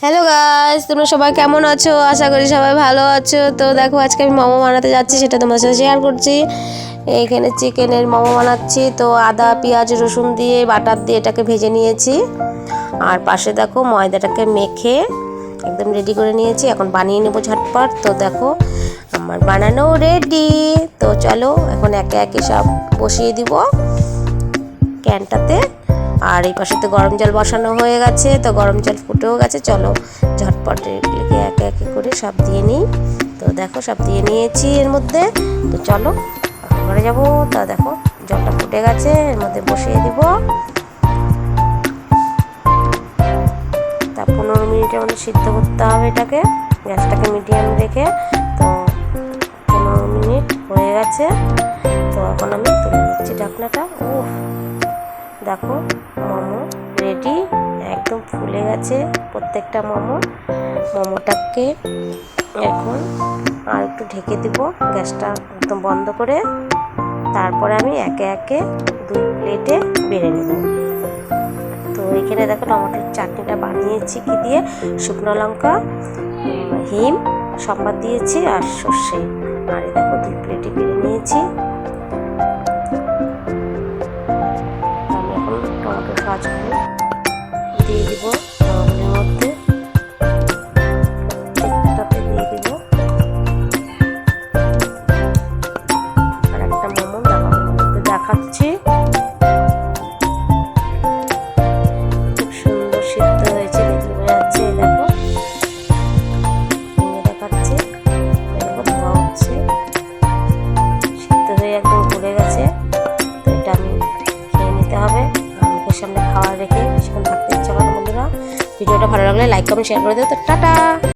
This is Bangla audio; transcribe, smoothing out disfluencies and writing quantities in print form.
হ্যালো গাইস, তোমরা সবাই কেমন আছো? আশা করি সবাই ভালো আছো। তো দেখো, আজকে আমি মোমো বানাতে যাচ্ছি, সেটা তোমার সাথে শেয়ার করছি। এখানে চিকেনের মোমো বানাচ্ছি। তো আদা পেঁয়াজ রসুন দিয়ে বাটার দিয়ে এটাকে ভেজে নিয়েছি। আর পাশে দেখো ময়দাটাকে মেখে একদম রেডি করে নিয়েছি। এখন বানিয়ে নেবো ঝটপট। তো দেখো আমার বানানো রেডি। তো চলো এখন একে একে সব বসিয়ে দিব ক্যানটাতে। আর এই পাশে তো গরম জল বসানো হয়ে গেছে, তো গরম জল ফুটেও গেছে। চলো ঝটপট এগুলিকে একে একে করে সব দিয়ে নিই। তো দেখো সব দিয়ে নিয়েছি এর মধ্যে। তো চলো ঘরে যাবো। তা দেখো জলটা ফুটে গেছে, এর মধ্যে বসিয়ে দিব। তা 15 মিনিটের মধ্যে সিদ্ধ করতে হবে এটাকে, গ্যাসটাকে মিডিয়াম রেখে। তো 15 মিনিট হয়ে গেছে। তো এখন আমি তুলে নিচ্ছি ঢাকনাটা। দেখো মোমো রেডি, একদম ফুলে গেছে প্রত্যেকটা মোমোটাকে। এখন আর একটু ঢেকে দিব গ্যাসটা একদম বন্ধ করে। তারপরে আমি একে একে 2 প্লেটে বেড়ে নেব। তো এখানে দেখো টমেটোর চাটনিটা বানিয়েছি কি দিয়ে, শুকনো লঙ্কা, হিম সম্বাদ দিয়েছি আর সর্ষে। আর দেখো 2 প্লেটে বেড়ে নিয়েছি। টমেটো সসগুলো দিয়ে দিব মোমোগুলির মধ্যে, প্রত্যেকটাতে দিয়ে দিব। আর একটা মোমো দেখাচ্ছি, খুব সুন্দর সিদ্ধ হয়েছে, দেখতে বোঝা যাচ্ছে। দেখো দেখাচ্ছি, দেখো ধোয়া হচ্ছে, সিদ্ধ হয়ে একদম গলে গেছে। তো এটা আমি খেয়ে নিতে হবে। সামনে খাওয়ার রেখে বেশিক্ষণ থাকতে ইচ্ছা করে। বন্ধুরা, ভিডিওটা ভালো লাগলে লাইক কমেন্ট শেয়ার করে দিও। তো টাটা।